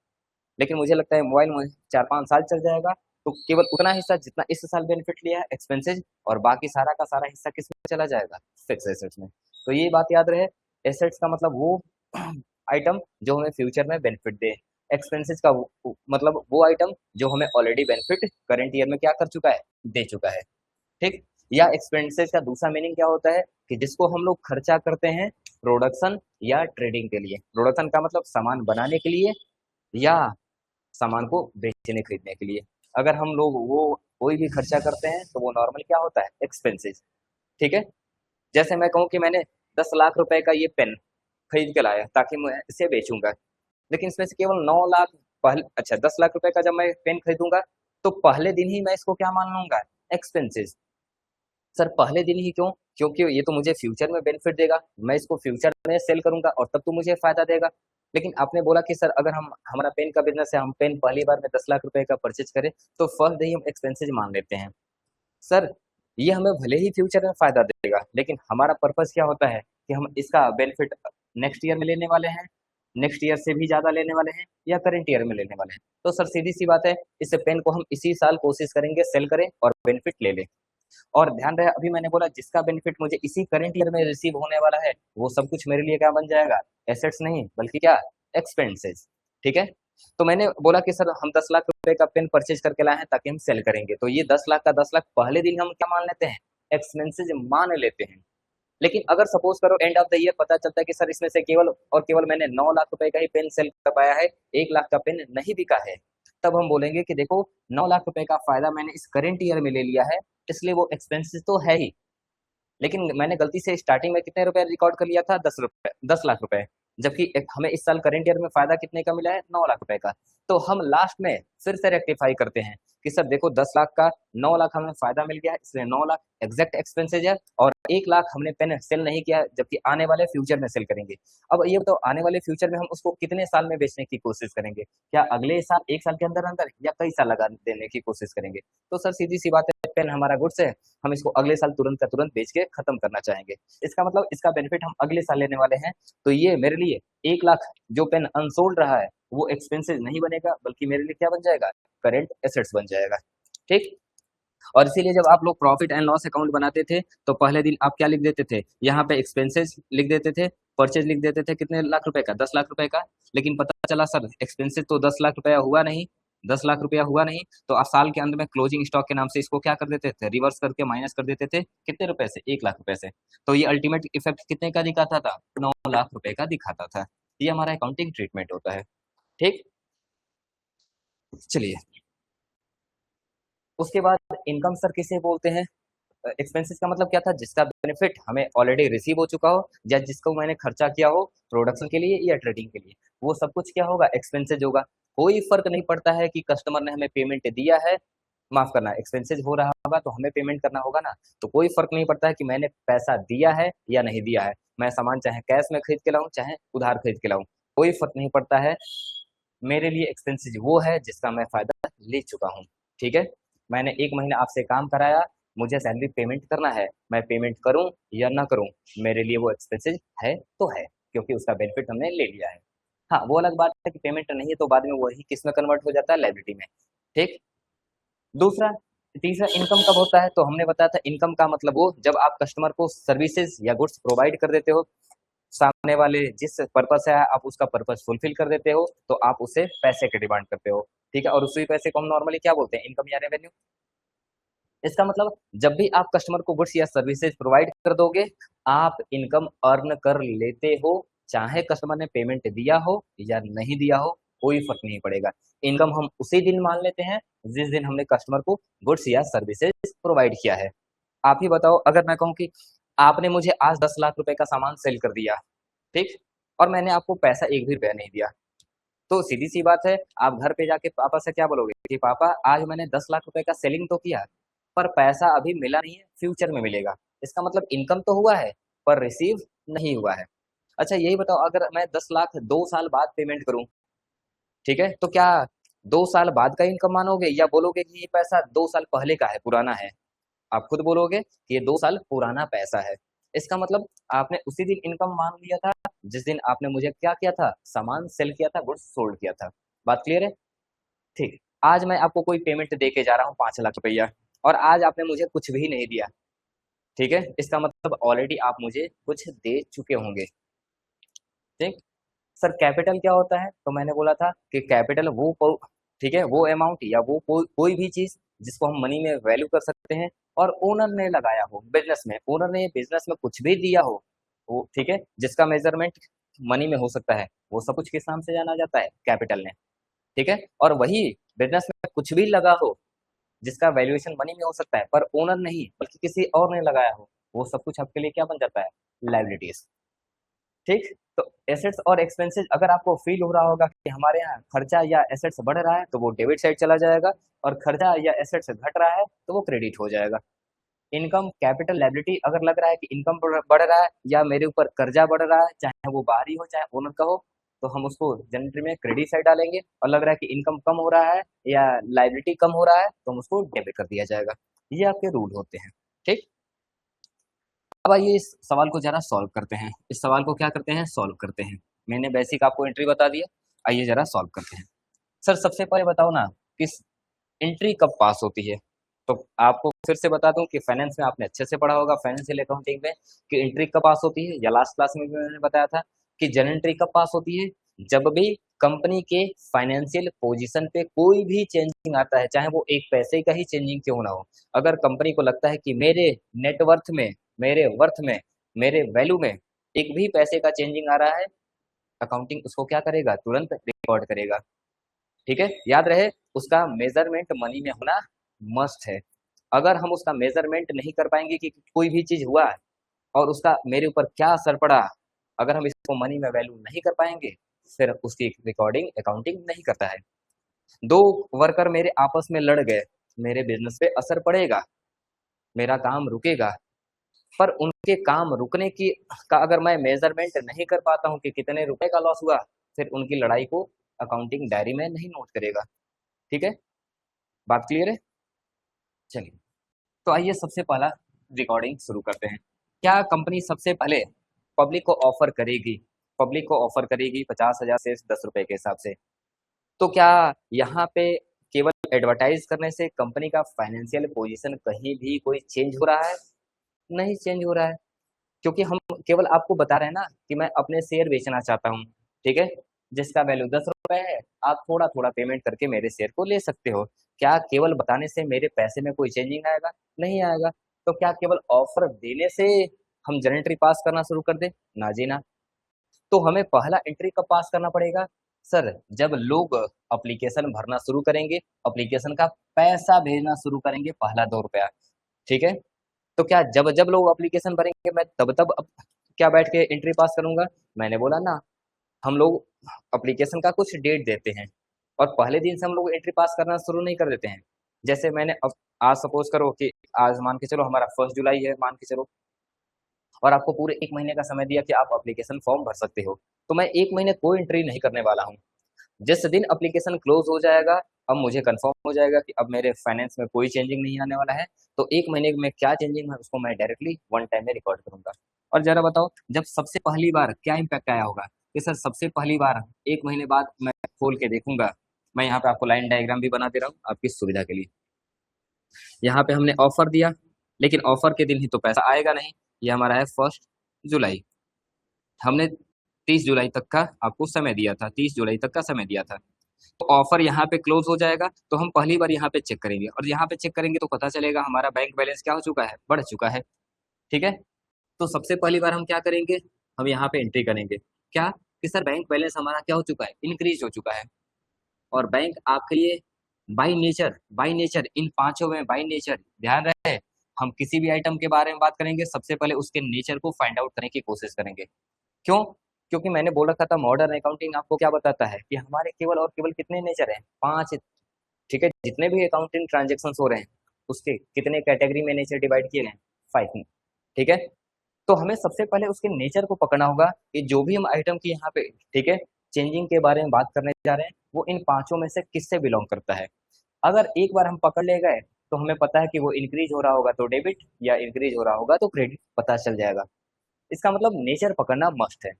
लेकिन मुझे लगता है मोबाइल मुझे 4-5 साल चल जाएगा, तो केवल उतना हिस्सा जितना इस साल बेनिफिट लिया है, एक्सपेंसेस, और बाकी सारा का सारा हिस्सा किस में चला जाएगा, फिक्स एसेट्स में। तो ये बात याद रहे, एसेट्स का मतलब वो आइटम जो हमें फ्यूचर में बेनिफिट दे, एक्सपेंसेस का मतलब वो आइटम जो हमें ऑलरेडी बेनिफिट करंट ईयर में क्या कर चुका है, दे चुका है। ठीक। या एक्सपेंसेस का दूसरा मीनिंग क्या होता है, कि जिसको हम लोग खर्चा करते हैं प्रोडक्शन या ट्रेडिंग के लिए। प्रोडक्शन का मतलब सामान बनाने के लिए, या सामान को बेचने खरीदने के लिए। अगर हम लोग वो कोई भी खर्चा करते हैं, तो वो नॉर्मल क्या होता है, एक्सपेंसेस। ठीक है। जैसे मैं कहूँ कि मैंने 10 लाख रुपए का ये पेन खरीद के लाया ताकि मैं इसे बेचूंगा, लेकिन इसमें से केवल 9 लाख, पहले, अच्छा, 10 लाख रुपए का जब मैं पेन खरीदूंगा, तो पहले दिन ही मैं इसको क्या मान लूंगा, एक्सपेंसेस। सर पहले दिन ही क्यों, क्योंकि ये तो मुझे फ्यूचर में बेनिफिट देगा, मैं इसको फ्यूचर में सेल करूंगा और तब तो मुझे फायदा देगा। लेकिन आपने बोला कि सर अगर हम, हमारा पेन का बिजनेस है, हम पेन पहली बार में 10 लाख रुपए का परचेज करें, तो फर्स्ट डे ही हम एक्सपेंसेस मान लेते हैं। सर ये हमें भले ही फ्यूचर में फायदा देगा, लेकिन हमारा पर्पस क्या होता है, कि हम इसका बेनिफिट नेक्स्ट ईयर में लेने वाले हैं, नेक्स्ट ईयर से भी ज्यादा लेने वाले हैं, या करंट ईयर में लेने वाले हैं। तो सर सीधी सी बात है, इस पेन को हम इसी साल कोशिश करेंगे सेल करें और बेनिफिट ले लें। और ध्यान रहे, अभी मैंने बोला जिसका बेनिफिट मुझे इसी करंट ईयर में रिसीव होने वाला है, वो सब कुछ मेरे लिए क्या बन जाएगा, एसेट्स नहीं बल्कि क्या, एक्सपेंसेस। ठीक है। तो मैंने बोला कि सर हम 10 लाख रुपए का पेन परचेज करके लाए हैं ताकि हम सेल करेंगे, तो ये 10 लाख का 10 लाख पहले दिन हम क्या मान लेते हैं, एक्सपेंसेस मान लेते हैं। लेकिन अगर सपोज करो एंड ऑफ द ईयर पता चलता है कि सर इसमें से केवल और केवल मैंने 9 लाख रुपए का ही पेन सेल कर पाया है, 1 लाख का पेन नहीं बिका है, तब हम बोलेंगे कि देखो 9 लाख रुपए का फायदा मैंने इस करंट ईयर में ले लिया है, इसलिए वो एक्सपेंसेस तो है ही, लेकिन मैंने गलती से स्टार्टिंग में कितने रुपए रिकॉर्ड कर लिया था, 10 रुपए, 10 लाख रुपए, जबकि हमें इस साल करंट ईयर में फायदा कितने का मिला है, 9 लाख रुपए का। तो हम लास्ट में फिर से रेक्टिफाई करते हैं कि सर देखो 10 लाख का 9 लाख हमें फायदा मिल गया है, इसलिए 9 लाख एग्जैक्ट एक्सपेंसेज है, और 1 लाख हमने पेन सेल नहीं किया है, जबकि आने वाले फ्यूचर में सेल करेंगे। अब ये तो आने वाले फ्यूचर में हम उसको कितने साल में बेचने की कोशिश करेंगे, क्या अगले साल 1 साल के अंदर अंदर, या कई साल लगा देने की कोशिश करेंगे। तो सर सीधी सी बात है, पेन हमारा गुड्स है, हम इसको अगले साल तुरंत का तुरंत बेच के खत्म करना चाहेंगे। इसका मतलब इसका बेनिफिट हम अगले साल लेने वाले हैं, तो ये मेरे लिए 1 लाख जो पेन अनसोल्ड रहा है, वो एक्सपेंसेस नहीं बनेगा, बल्कि मेरे लिए क्या बन जाएगा, करेंट एसेट्स बन जाएगा। ठीक। और इसीलिए जब आप लोग प्रॉफिट एंड लॉस अकाउंट बनाते थे तो पहले दिन आप क्या लिख देते थे, यहाँ पे एक्सपेंसेस लिख देते थे, परचेज लिख देते थे कितने लाख रुपए का, 10 लाख रुपए का। लेकिन पता चला सर एक्सपेंसेस तो 10 लाख रुपया हुआ नहीं, 10 लाख रुपया हुआ नहीं। तो आप साल के अंत में क्लोजिंग स्टॉक के नाम से इसको क्या कर देते थे, रिवर्स करके माइनस कर देते थे कितने रुपए से, 1 लाख रुपए से। तो ये अल्टीमेट इफेक्ट कितने का दिखाता था, 9 लाख रुपए का दिखाता था। ये हमारा अकाउंटिंग ट्रीटमेंट होता है। ठीक, चलिए उसके बाद इनकम सर किसे बोलते हैं। एक्सपेंसेस का मतलब क्या था, जिसका बेनिफिट हमें ऑलरेडी रिसीव हो चुका हो या जिसको मैंने खर्चा किया हो प्रोडक्शन के लिए या ट्रेडिंग के लिए, वो सब कुछ क्या होगा, एक्सपेंसेज होगा। कोई फर्क नहीं पड़ता है कि कस्टमर ने हमें पेमेंट दिया है, माफ करना, एक्सपेंसेज हो रहा होगा तो हमें पेमेंट करना होगा ना। तो कोई फर्क नहीं पड़ता है कि मैंने पैसा दिया है या नहीं दिया है, मैं सामान चाहे कैश में खरीद के लाऊं चाहे उधार खरीद के लाऊं, कोई फर्क नहीं पड़ता है। मेरे लिए एक्सपेंसेस वो है जिसका मैं फायदा ले चुका हूँ। ठीक है, मैंने 1 महीना आपसे काम कराया, मुझे सैलरी पेमेंट करना है, मैं पेमेंट करूं या ना करूं, मेरे लिए वो एक्सपेंसेस है तो है, क्योंकि उसका बेनिफिट हमने ले लिया है। हाँ, वो अलग बात है कि पेमेंट नहीं है तो बाद में वही किस में कन्वर्ट हो जाता है, लायबिलिटी में। ठीक, दूसरा, तीसरा इनकम कब होता है, तो हमने बताया था इनकम का मतलब वो जब आप कस्टमर को सर्विसेज या गुड्स प्रोवाइड कर देते हो, सामने वाले जिस पर्पज से आया आप उसका पर्पज फुलफिल कर देते हो, तो आप उसे पैसे की डिमांड करते हो। ठीक है, और उसी पैसे को हम नॉर्मली क्या बोलते हैं, इनकम या रेवेन्यू। इसका मतलब जब भी आप कस्टमर को गुड्स या सर्विसेज प्रोवाइड कर दोगे, आप इनकम अर्न कर लेते हो, चाहे कस्टमर ने पेमेंट दिया हो या नहीं दिया हो, कोई फर्क नहीं पड़ेगा। इनकम हम उसी दिन मान लेते हैं जिस दिन हमने कस्टमर को गुड्स या सर्विसेज प्रोवाइड किया है। आप ही बताओ, अगर मैं कहूँ कि आपने मुझे आज 10 लाख रुपए का सामान सेल कर दिया, ठीक, और मैंने आपको पैसा एक भी रुपया नहीं दिया, तो सीधी सी बात है, आप घर पे जाके पापा से क्या बोलोगे कि पापा आज मैंने 10 लाख रुपए का सेलिंग तो किया, पर पैसा अभी मिला नहीं है, फ्यूचर में मिलेगा। इसका मतलब इनकम तो हुआ है पर रिसीव नहीं हुआ है। अच्छा यही बताओ, अगर मैं 10 लाख 2 साल बाद पेमेंट करूं, ठीक है, तो क्या 2 साल बाद का इनकम मानोगे या बोलोगे कि ये पैसा 2 साल पहले का है, पुराना है। आप खुद बोलोगे कि ये 2 साल पुराना पैसा है। इसका मतलब आपने उसी दिन इनकम मान लिया था जिस दिन आपने मुझे क्या किया था, सामान सेल किया था, गुड्स सोल्ड किया था। बात क्लियर है। ठीक, आज मैं आपको कोई पेमेंट दे के जा रहा हूँ 5 लाख रुपया, और आज आपने मुझे कुछ भी नहीं दिया। ठीक है, इसका मतलब ऑलरेडी आप मुझे कुछ दे चुके होंगे। ठीक, सर कैपिटल क्या होता है, तो मैंने बोला था कि कैपिटल ठीक है, वो अमाउंट या वो कोई भी चीज जिसको हम मनी में वैल्यू कर सकते हैं और ओनर ने लगाया हो बिजनेस में, ओनर ने बिजनेस में कुछ भी दिया हो, वो ठीक है, जिसका मेजरमेंट मनी में हो सकता है, वो सब कुछ किस नाम से जाना जाता है, कैपिटल ने। ठीक है, और वही बिजनेस में कुछ भी लगा हो जिसका वैल्यूएशन मनी में हो सकता है पर ओनर नहीं बल्कि किसी और ने लगाया हो, वो सब कुछ आपके लिए क्या बन जाता है, लाइबिलिटीज। ठीक, तो एसेट्स और एक्सपेंसेस अगर आपको फील हो रहा होगा कि हमारे यहाँ खर्चा या एसेट्स बढ़ रहा है तो वो डेबिट साइड चला जाएगा, और खर्चा या एसेट्स घट रहा है तो वो क्रेडिट हो जाएगा। इनकम, कैपिटल, लायबिलिटी, अगर लग रहा है कि इनकम बढ़ रहा है या मेरे ऊपर कर्जा बढ़ रहा है, चाहे वो बाहरी हो चाहे ओनर का हो, तो हम उसको जनरल में क्रेडिट साइड डालेंगे, और लग रहा है कि इनकम कम हो रहा है या लायबिलिटी कम हो रहा है तो हम उसको डेबिट कर दिया जाएगा। ये आपके रूल होते हैं। ठीक, अब आइए इस सवाल को जरा सॉल्व करते हैं, इस सवाल को क्या करते हैं, सॉल्व करते हैं। मैंने बेसिक आपको एंट्री बता दिया, आइए जरा सॉल्व करते हैं। सर सबसे पहले बताओ ना कि एंट्री कब पास होती है। तो आपको फिर से बता दूं कि फाइनेंस में आपने अच्छे से पढ़ा होगा, फाइनेंशियल अकाउंटिंग में, कि एंट्री कब पास होती है, या लास्ट क्लास में भी मैंने बताया था कि जनरल एंट्री कब पास होती है, जब भी कंपनी के फाइनेंशियल पोजीशन पे कोई भी चेंजिंग आता है, चाहे वो एक पैसे का ही चेंजिंग क्यों ना हो। अगर कंपनी को लगता है कि मेरे नेटवर्थ में, मेरे वर्थ में, मेरे वैल्यू में एक भी पैसे का चेंजिंग आ रहा है, अकाउंटिंग उसको क्या करेगा, तुरंत रिकॉर्ड करेगा। ठीक है, याद रहे उसका मेजरमेंट मनी में होना मस्ट है। अगर हम उसका मेजरमेंट नहीं कर पाएंगे कि कोई भी चीज हुआ है और उसका मेरे ऊपर क्या असर पड़ा, अगर हम इसको मनी में वैल्यू नहीं कर पाएंगे, फिर उसकी रिकॉर्डिंग अकाउंटिंग नहीं करता है। दो वर्कर मेरे आपस में लड़ गए, मेरे बिजनेस पे असर पड़ेगा, मेरा काम रुकेगा, पर उनके काम रुकने की का अगर मैं मेजरमेंट नहीं कर पाता हूँ कि कितने रुपए का लॉस हुआ, फिर उनकी लड़ाई को अकाउंटिंग डायरी में नहीं नोट करेगा। ठीक है, बात क्लियर है। चलिए, तो आइए सबसे पहला रिकॉर्डिंग शुरू करते हैं। क्या कंपनी सबसे पहले पब्लिक को ऑफर करेगी, पब्लिक को ऑफर करेगी 50,000 से 10 रुपए के हिसाब से, तो क्या यहाँ पे केवल एडवर्टाइज करने से कंपनी का फाइनेंशियल पोजीशन कहीं भी कोई चेंज हो रहा है? नहीं चेंज हो रहा है, क्योंकि हम केवल आपको बता रहे हैं ना कि मैं अपने शेयर बेचना चाहता हूँ, ठीक है? जिसका वैल्यू 10 रुपए है, आप थोड़ा-थोड़ा पेमेंट करके मेरे शेयर को ले सकते हो। क्या केवल बताने से मेरे पैसे में कोई चेंजिंग आएगा? नहीं आएगा। तो क्या केवल ऑफर देने से हम जनरल एंट्री पास करना शुरू कर दें? ना जी ना। तो हमें पहला एंट्री कब पास करना पड़ेगा? सर, जब लोग एप्लीकेशन भरना शुरू करेंगे, एप्लीकेशन का पैसा भेजना शुरू करेंगे, पहला 2 रुपया, ठीक है? तो क्या जब जब लोग एप्लीकेशन भरेंगे मैं तब तब क्या बैठ के एंट्री पास करूंगा? मैंने बोला ना, हम लोग एप्लीकेशन का कुछ डेट देते हैं और पहले दिन से हम लोग एंट्री पास करना शुरू नहीं कर देते हैं। जैसे मैंने अब आज सपोज करो कि आज मान के चलो हमारा 1 जुलाई है, मान के चलो, और आपको पूरे 1 महीने का समय दिया कि आप एप्लीकेशन फॉर्म भर सकते हो, तो मैं 1 महीने कोई एंट्री नहीं करने वाला हूँ। जिस दिन एप्लीकेशन क्लोज हो जाएगा, अब मुझे कंफर्म हो जाएगा कि अब मेरे फाइनेंस में कोई चेंजिंग नहीं आने वाला है, तो 1 महीने में क्या चेंजिंग है उसको मैं डायरेक्टली वन टाइम में रिकॉर्ड करूंगा। और जरा बताओ, जब सबसे पहली बार क्या इम्पैक्ट आया होगा कि सर सबसे पहली बार 1 महीने बाद मैं खोल के देखूंगा। मैं यहाँ पे आपको लाइन डायग्राम भी बना दे रहा हूँ आपकी सुविधा के लिए। यहाँ पे हमने ऑफर दिया, लेकिन ऑफर के दिन ही तो पैसा आएगा नहीं। ये हमारा है 1 जुलाई। हमने 30 जुलाई तक का आपको समय दिया था, 30 जुलाई तक का समय दिया था। तो ऑफर यहाँ पे क्लोज हो जाएगा, तो हम पहली बार यहाँ पे चेक करेंगे और यहाँ पे चेक करेंगे तो पता चलेगा हमारा बैंक बैलेंस क्या हो चुका है, बढ़ चुका है, ठीक है? तो सबसे पहली बार हम क्या करेंगे, हम यहाँ पे एंट्री करेंगे क्या कि सर बैंक बैलेंस हमारा क्या हो चुका है, इंक्रीज हो चुका है। और बैंक आपके लिए बाई नेचर इन पांचों में बाई नेचर, ध्यान रहे, हम किसी भी आइटम के बारे में बात करेंगे सबसे पहले उसके नेचर को फाइंड आउट करने की कोशिश करेंगे। क्यों? क्योंकि मैंने बोल रखा था मॉडर्न अकाउंटिंग आपको क्या बताता है कि हमारे केवल और केवल कितने नेचर हैं, 5, ठीक है? जितने भी अकाउंटिंग ट्रांजेक्शन हो रहे हैं उसके कितने कैटेगरी में नेचर डिवाइड किए गए हैं, 5, ठीक है? तो हमें सबसे पहले उसके नेचर को पकड़ना होगा कि जो भी हम आइटम की यहाँ पे, ठीक है, चेंजिंग के बारे में बात करने जा रहे हैं वो इन पांचों में से किससे बिलोंग करता है। अगर एक बार हम पकड़ ले गए तो हमें पता है कि वो इंक्रीज हो रहा होगा तो डेबिट, या इंक्रीज हो रहा होगा तो क्रेडिट पता चल जाएगा। इसका मतलब नेचर पकड़ना मस्ट है।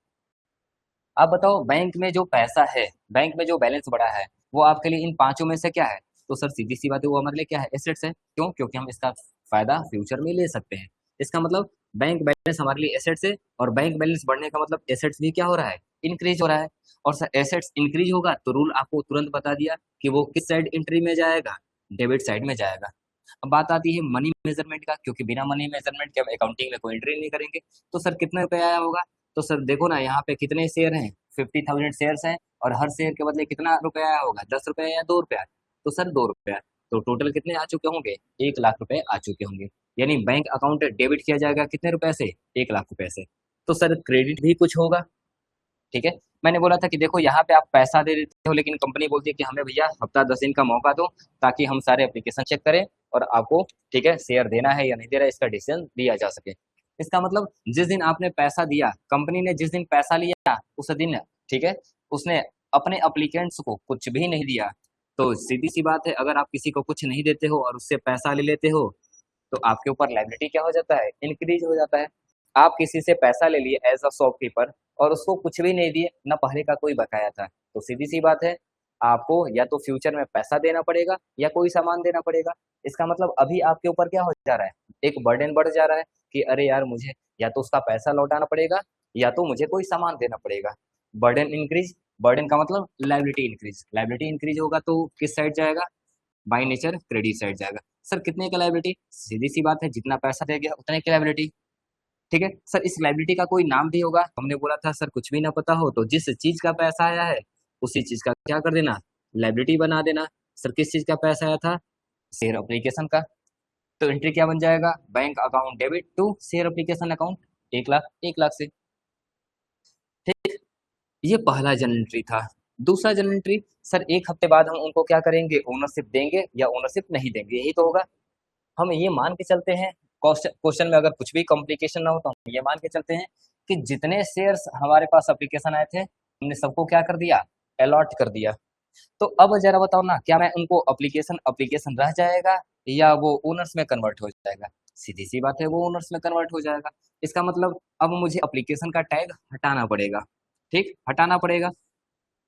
आप बताओ, बैंक में जो पैसा है, बैंक में जो बैलेंस बढ़ा है, वो आपके लिए इन पांचों में से क्या है? तो सर सीधी सी बात है, वो हमारे लिए क्या है, एसेट्स है। क्यों? क्योंकि हम इसका फायदा फ्यूचर में ले सकते हैं। इसका मतलब बैंक बैलेंस हमारे लिए एसेट्स है, और बैंक बैलेंस बढ़ने का मतलब एसेट्स भी क्या हो रहा है, इंक्रीज हो रहा है। और सर एसेट्स इंक्रीज होगा तो रूल आपको तुरंत बता दिया कि वो किस साइड एंट्री में जाएगा, डेबिट साइड में जाएगा। अब बात आती है मनी मेजरमेंट का, क्योंकि बिना मनी मेजरमेंट के हम अकाउंटिंग में कोई एंट्री नहीं करेंगे। तो सर कितने रुपए आया होगा? तो सर देखो ना, यहाँ पे कितने शेयर हैं, 50,000 शेयर्स हैं, और हर शेयर के बदले कितना रुपया आया होगा, 10 रुपया या 2 रुपया? तो सर 2 रुपया। तो टोटल कितने आ चुके होंगे, 1 लाख रुपए आ चुके होंगे। यानी बैंक अकाउंट डेबिट किया जाएगा कितने रुपए से, 1 लाख रुपए से। तो सर क्रेडिट भी कुछ होगा, ठीक है? मैंने बोला था कि देखो यहाँ पे आप पैसा दे देते हो, लेकिन कंपनी बोलती है कि हमें भैया हफ्ता 10 दिन का मौका दो, ताकि हम सारे एप्लीकेशन चेक करें और आपको, ठीक है, शेयर देना है या नहीं दे रहा है इसका डिसीजन दिया जा सके। इसका मतलब जिस दिन आपने पैसा दिया, कंपनी ने जिस दिन पैसा लिया उस दिन, ठीक है, उसने अपने अप्लीकेंट्स को कुछ भी नहीं दिया। तो सीधी सी बात है, अगर आप किसी को कुछ नहीं देते हो और उससे पैसा ले लेते हो, तो आपके ऊपर लायबिलिटी क्या हो जाता है, इंक्रीज हो जाता है। आप किसी से पैसा ले लिए एज अ शॉपकीपर और उसको कुछ भी नहीं दिए, ना पहले का कोई बकाया था, तो सीधी सी बात है, आपको या तो फ्यूचर में पैसा देना पड़ेगा या कोई सामान देना पड़ेगा। इसका मतलब अभी आपके ऊपर क्या हो जा रहा है, एक बर्डन बढ़ जा रहा है कि अरे यार, मुझे या तो उसका पैसा लौटाना पड़ेगा या तो मुझे कोई सामान देना पड़ेगा। बर्डन इंक्रीज, बर्डन का मतलब लायबिलिटी इंक्रीज, लायबिलिटी इंक्रीज होगा तो किस साइड जाएगा, बाय नेचर क्रेडिट साइड जाएगा। सर कितने का लायबिलिटी, सीधी सी बात है, जितना पैसा दे गया उतने की लायबिलिटी, ठीक है? सर इस लायबिलिटी का कोई नाम भी होगा? हमने बोला था सर कुछ भी ना पता हो तो जिस चीज का पैसा आया है उसी चीज का क्या कर देना, लायबिलिटी बना देना। सर किस चीज का पैसा आया था, शेयर एप्लीकेशन का। तो एंट्री क्या बन जाएगा, bank account debit to share application account, 1 lakh, 1 lakh से, ठीक। ये पहला जनरल एंट्री था। दूसरा जनरल एंट्री, सर 1 हफ्ते बाद हम उनको क्या करेंगे, ओनरशिप देंगे या ओनरशिप नहीं देंगे, यही तो होगा। हम ये मान के चलते हैं, क्वेश्चन में अगर कुछ भी कॉम्प्लिकेशन ना हो तो हम ये मान के चलते हैं कि जितने शेयर्स हमारे पास एप्लीकेशन आए थे हमने सबको क्या कर दिया, अलॉट कर दिया। तो अब जरा बताओ ना, क्या मैं उनको एप्लीकेशन एप्लीकेशन रह जाएगा या वो ओनर्स में कन्वर्ट हो जाएगा? सीधी सी बात है, वो ओनर्स में कन्वर्ट हो जाएगा। इसका मतलब अब मुझे एप्लीकेशन का टैग हटाना पड़ेगा, ठीक, हटाना पड़ेगा।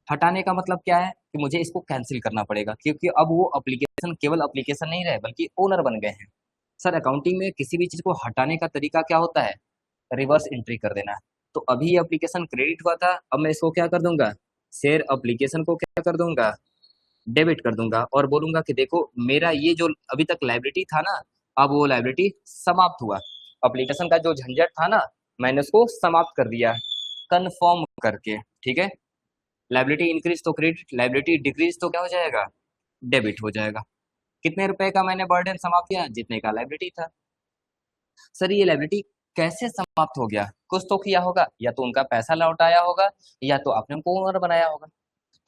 हटाने का मतलब क्या है कि मुझे इसको कैंसिल करना पड़ेगा, क्योंकि अब वो एप्लीकेशन केवल एप्लीकेशन नहीं रहे बल्कि ओनर बन गए हैं। सर अकाउंटिंग में किसी भी चीज को हटाने का तरीका क्या होता है? रिवर्स एंट्री कर देना। तो अभी ये एप्लीकेशन क्रेडिट हुआ था, अब मैं इसको क्या कर दूंगा? शेयर एप्लीकेशन को क्या कर दूंगा? डेबिट कर दूंगा और बोलूंगा कि देखो मेरा ये जो अभी तक लाइबिलिटी था ना, अब वो लाइबिलिटी समाप्त हुआ। एप्लीकेशन का जो झंझट था ना, मैंने उसको समाप्त कर दिया कन्फर्म करके। ठीक है, लाइबिलिटी इंक्रीज तो क्रेडिट, लाइबिलिटी डिक्रीज तो क्या हो जाएगा? डेबिट हो जाएगा। कितने रुपए का मैंने बर्डन समाप्त किया? जितने का लाइबिलिटी था। सर ये लाइबिलिटी कैसे समाप्त हो गया? कुछ तो किया होगा, या तो उनका पैसा लौटाया होगा, या तो आपने उनको ओनर बनाया होगा।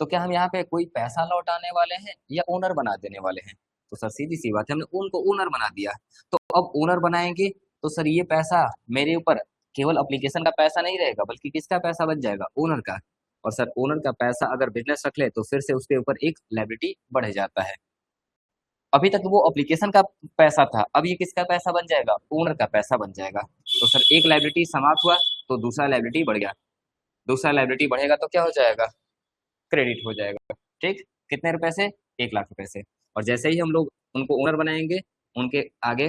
तो क्या हम यहाँ पे कोई पैसा लौटाने वाले हैं या ओनर बना देने वाले हैं? तो सर सीधी सी बात है, हमने उनको ओनर बना दिया। तो अब ओनर बनाएंगे तो सर ये पैसा मेरे ऊपर केवल एप्लीकेशन का पैसा नहीं रहेगा, बल्कि किसका पैसा बन जाएगा? ओनर का। और सर ओनर का पैसा अगर बिजनेस रख ले तो फिर से उसके ऊपर एक लायबिलिटी बढ़ जाता है। अभी तक वो एप्लीकेशन का पैसा था, अब ये किसका पैसा बन जाएगा? ओनर का पैसा बन जाएगा। तो सर एक लायबिलिटी समाप्त हुआ तो दूसरा लायबिलिटी बढ़ गया, दूसरा लायबिलिटी बढ़ेगा तो क्या हो जाएगा? क्रेडिट हो जाएगा। ठीक, कितने रुपए से? 1 लाख रुपए से। और जैसे ही हम लोग उनको ओनर बनाएंगे, उनके आगे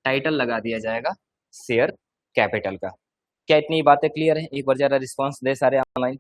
टाइटल लगा दिया जाएगा शेयर कैपिटल का। क्या इतनी बातें क्लियर है? एक बार जरा रिस्पॉन्स दे सारे ऑनलाइन।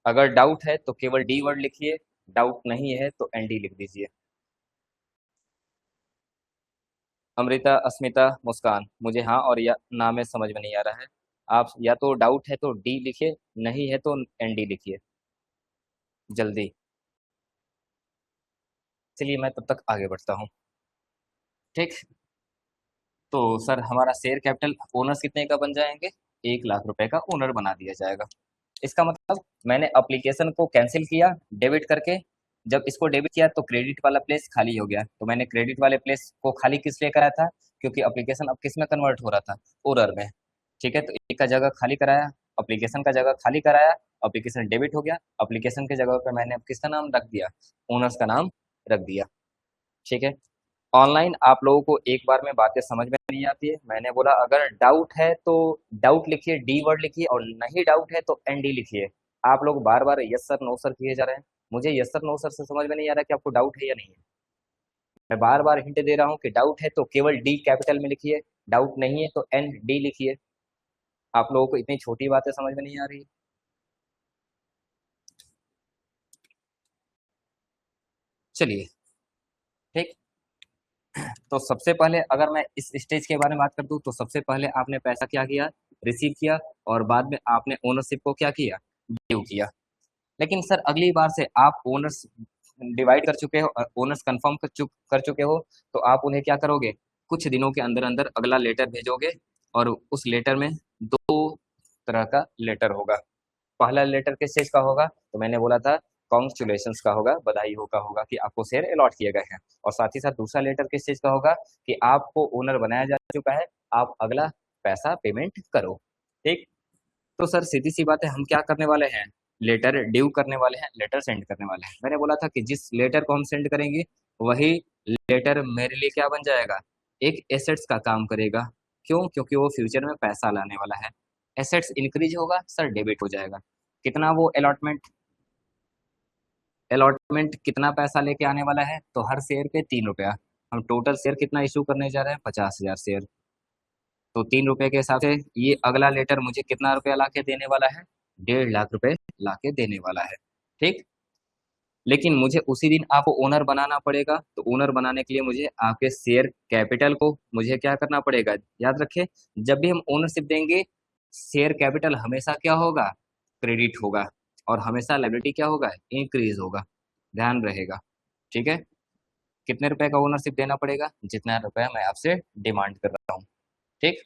अगर डाउट है तो केवल डी वर्ड लिखिए, डाउट नहीं है तो एनडी लिख दीजिए। अमृता, अस्मिता, मुस्कान, मुझे हाँ और या ना में समझ में नहीं आ रहा है। आप या तो डाउट है तो डी लिखिए, नहीं है तो एनडी लिखिए जल्दी। चलिए मैं तब तक आगे बढ़ता हूँ। ठीक, तो सर हमारा शेयर कैपिटल ओनर्स कितने का बन जाएंगे? 1 लाख रुपए का ओनर बना दिया जाएगा। इसका मतलब मैंने एप्लीकेशन को कैंसिल किया डेबिट करके। जब इसको डेबिट किया तो क्रेडिट वाला प्लेस खाली हो गया, तो मैंने क्रेडिट वाले प्लेस को खाली किस लिए कराया था? क्योंकि एप्लीकेशन अब किस में कन्वर्ट हो रहा था? ओनर में। ठीक है, तो एक का जगह खाली कराया, एप्लीकेशन का जगह खाली कराया, एप्लीकेशन डेबिट हो गया, एप्लीकेशन के जगह पे मैंने अब किसका नाम रख दिया? ओनर्स का नाम रख दिया। ठीक है, ऑनलाइन आप लोगों को एक बार में बातें समझ में नहीं आती है। मैंने बोला अगर डाउट है तो डाउट लिखिए, डी वर्ड लिखिए, और नहीं डाउट है तो एन डी लिखिए। आप लोग बार बार यस सर नो सर किए जा रहे हैं। मुझे यस सर नो सर से समझ में नहीं आ रहा कि आपको डाउट है या नहीं है। मैं बार बार हिंट दे रहा हूँ कि डाउट है तो केवल डी कैपिटल में लिखिए, डाउट नहीं है तो एन डी लिखिए। आप लोगों को इतनी छोटी बातें समझ में नहीं आ रही? चलिए, ठीक। तो सबसे पहले अगर मैं इस स्टेज के बारे में बात कर दूं तो सबसे पहले आपने पैसा क्या किया? रिसीव किया। और बाद में आपने ओनरशिप को क्या किया? ड्यू किया। लेकिन सर अगली बार से आप ओनर्स डिवाइड कर चुके हो, ओनर्स कंफर्म कर चुके हो, तो आप उन्हें क्या करोगे? कुछ दिनों के अंदर अंदर अगला लेटर भेजोगे। और उस लेटर में दो तरह का लेटर होगा। पहला लेटर किस चीज का होगा? तो मैंने बोला था कॉन्ग्रेचुलेशंस का होगा, बधाई हो का होगा कि आपको शेयर अलॉट किए गए हैं। और साथ ही साथ दूसरा लेटर किस चीज का होगा? कि आपको ओनर बनाया जा चुका है, आप अगला पैसा पेमेंट करो। ठीक, तो सर सीधी सी बात है, हम क्या करने वाले हैं? लेटर ड्यू करने वाले हैं, लेटर सेंड करने वाले हैं। मैंने बोला था कि जिस लेटर को हम सेंड करेंगे वही लेटर मेरे लिए क्या बन जाएगा, एक एसेट्स का काम करेगा। क्यों? क्योंकि वो फ्यूचर में पैसा लाने वाला है। एसेट्स इंक्रीज होगा सर, डेबिट हो जाएगा। कितना वो अलॉटमेंट, अलॉटमेंट कितना पैसा लेके आने वाला है, तो हर शेयर पे 3 रुपया। हम टोटल शेयर कितना इशू करने जा रहे हैं, 50,000 शेयर। तो 3 रुपए के हिसाब से ये अगला लेटर मुझे कितना रुपया ला के देने वाला है, 1.5 लाख रुपए ला के देने वाला है। ठीक। लेकिन मुझे उसी दिन आपको ओनर बनाना पड़ेगा, तो ओनर बनाने के लिए मुझे आपके शेयर कैपिटल को मुझे क्या करना पड़ेगा, याद रखें, जब भी हम ओनरशिप देंगे शेयर कैपिटल हमेशा क्या होगा, क्रेडिट होगा, और हमेशा लायबिलिटी क्या होगा, इंक्रीज होगा। ध्यान रहेगा। ठीक है। कितने रुपए का ओनरशिप देना पड़ेगा, जितना रुपया मैं आपसे डिमांड कर रहा हूँ। ठीक।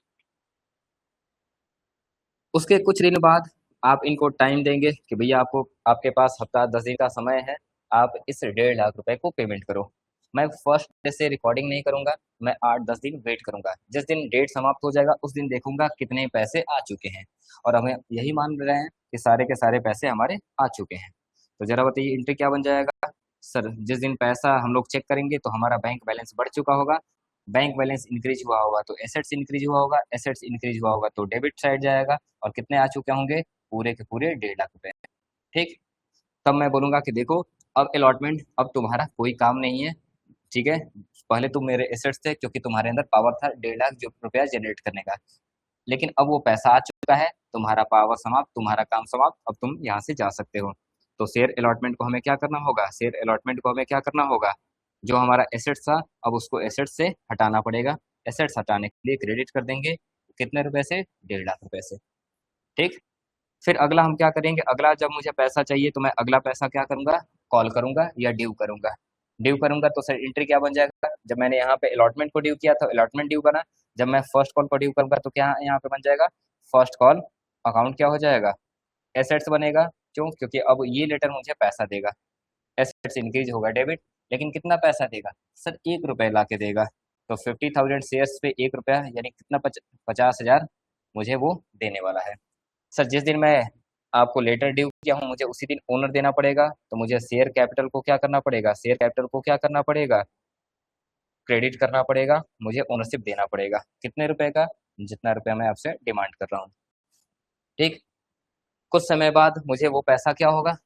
उसके कुछ दिन बाद आप इनको टाइम देंगे कि भैया आपको, आपके पास हफ्ता 10 दिन का समय है, आप इस 1.5 लाख रुपए को पेमेंट करो। मैं फर्स्ट डे से रिकॉर्डिंग नहीं करूंगा, मैं 8-10 दिन वेट करूंगा। जिस दिन डेट समाप्त हो जाएगा उस दिन देखूंगा कितने पैसे आ चुके हैं, और हमें यही मान रहे हैं कि सारे के सारे पैसे हमारे आ चुके हैं। तो जरा बताइए एंट्री क्या बन जाएगा। सर जिस दिन पैसा हम लोग चेक करेंगे तो हमारा बैंक बैलेंस बढ़ चुका होगा, बैंक बैलेंस इंक्रीज हुआ होगा तो एसेट्स इंक्रीज हुआ होगा, एसेट्स इंक्रीज हुआ होगा तो डेबिट साइड जाएगा, और कितने आ चुके होंगे, पूरे के पूरे 1.5 लाख रुपए। ठीक। तब मैं बोलूंगा कि देखो अब अलॉटमेंट, अब तुम्हारा कोई काम नहीं है। ठीक है। पहले तुम मेरे एसेट्स थे क्योंकि तुम्हारे अंदर पावर था 1.5 लाख जो रुपया जनरेट करने का, लेकिन अब वो पैसा आ चुका है, तुम्हारा पावर समाप्त, तुम्हारा काम समाप्त, अब तुम यहाँ से जा सकते हो। तो शेयर अलॉटमेंट को हमें क्या करना होगा, शेयर अलॉटमेंट को हमें क्या करना होगा, जो हमारा एसेट्स था अब उसको एसेट्स से हटाना पड़ेगा। एसेट्स हटाने के लिए क्रेडिट कर देंगे, कितने रुपए से, 1.5 लाख रुपए से। ठीक। फिर अगला हम क्या करेंगे, अगला जब मुझे पैसा चाहिए तो मैं अगला पैसा क्या करूंगा, कॉल करूंगा या ड्यू करूंगा। ड्यू करूंगा तो सर एंट्री क्या बन जाएगा, जब मैंने यहाँ पे अलॉटमेंट को ड्यू किया था अलॉटमेंट ड्यू बना, जब मैं फर्स्ट कॉल को ड्यू करूंगा तो क्या यहाँ पे बन जाएगा, फर्स्ट कॉल अकाउंट क्या हो जाएगा, एसेट्स बनेगा। क्यों? क्योंकि अब ये लेटर मुझे पैसा देगा, एसेट्स इंक्रीज होगा, डेबिट। लेकिन कितना पैसा देगा सर, 1 रुपए ला के देगा। तो 50,000 शेयर्स पे 1 रुपया यानी कितना, 50,000 मुझे वो देने वाला है। सर जिस दिन मैं आपको लेटर ड्यू किया हूँ मुझे उसी दिन ओनर देना पड़ेगा, तो मुझे शेयर कैपिटल को क्या करना पड़ेगा, शेयर कैपिटल को क्या करना पड़ेगा, क्रेडिट करना पड़ेगा, मुझे ओनरशिप देना पड़ेगा। कितने रुपए का, जितना रुपया मैं आपसे डिमांड कर रहा हूँ। ठीक। कुछ समय बाद मुझे वो पैसा क्या होगा,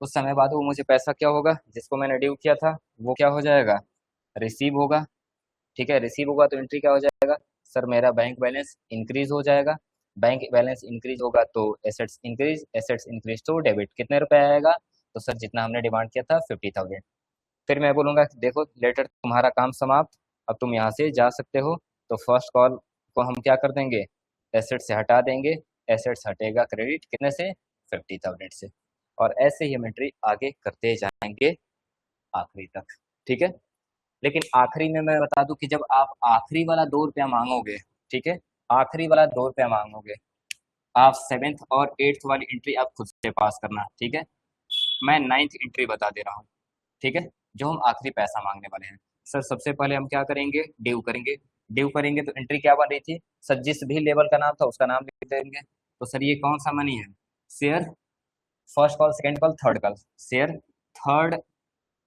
कुछ समय बाद वो मुझे पैसा क्या होगा जिसको मैंने ड्यू किया था, वो क्या हो जाएगा, रिसीव होगा। ठीक है। रिसीव होगा तो एंट्री क्या हो जाएगा, सर मेरा बैंक बैलेंस इंक्रीज हो जाएगा। बैंक बैलेंस इंक्रीज होगा तो एसेट्स इंक्रीज, एसेट्स इंक्रीज तो डेबिट, कितने रुपए आएगा, तो सर जितना हमने डिमांड किया था 50,000। फिर मैं बोलूंगा कि देखो लेटर तुम्हारा काम समाप्त, अब तुम यहाँ से जा सकते हो। तो फर्स्ट कॉल को हम क्या कर देंगे, एसेट से हटा देंगे, एसेट्स हटेगा क्रेडिट कितने से, 50,000 से। और ऐसे ही हम एंट्री आगे करते जाएंगे आखिरी तक। ठीक है। लेकिन आखिरी में मैं बता दूं कि जब आप आखिरी वाला 2 रुपया मांगोगे, ठीक है, आखिरी वाला 2 रुपया मांगोगे, आप 7th और 8th वाली एंट्री आप खुद से पास करना। ठीक है। मैं 9th एंट्री बता दे रहा हूँ। ठीक है। जो हम आखिरी पैसा मांगने वाले हैं, सर सबसे पहले हम क्या करेंगे, ड्यू करेंगे। ड्यू करेंगे तो एंट्री क्या बन रही थी, सर जिस भी लेवल का नाम था उसका नाम लिख देंगे। तो सर ये कौन सा मनी है, share first call, second call, third call, share third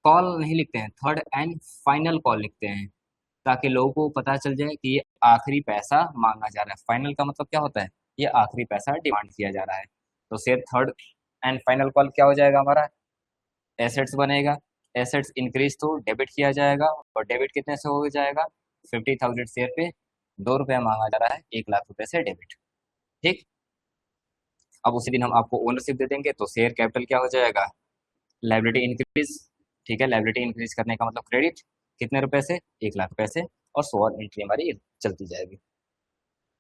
call नहीं लिखते हैं, थर्ड एंड फाइनल कॉल लिखते हैं, ताकि लोगों को पता चल जाए कि ये आखिरी पैसा मांगा जा रहा है। फाइनल का मतलब क्या होता है, ये आखिरी पैसा डिमांड किया जा रहा है। तो share third and final call क्या हो जाएगा हमारा, एसेट्स बनेगा। एसेट्स इंक्रीज तो डेबिट किया जाएगा, और डेबिट कितने से हो जाएगा, 50,000 शेयर पे 2 रुपया मांगा जा रहा है, 1 लाख रुपए से डेबिट। ठीक। अब उसी दिन हम आपको ओनरशिप दे देंगे तो शेयर कैपिटल क्या हो जाएगा, लाइबिलिटी इंक्रीज। ठीक है। लाइबिलिटी इंक्रीज करने का मतलब क्रेडिट, कितने रुपए से, 1 लाख रुपए से, और 100 और एंट्री हमारी चलती जाएगी।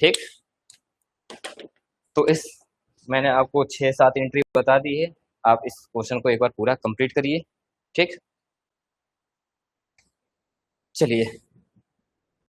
ठीक। तो इस मैंने आपको 6-7 एंट्री बता दी है, आप इस क्वेश्चन को एक बार पूरा कंप्लीट करिए। ठीक। चलिए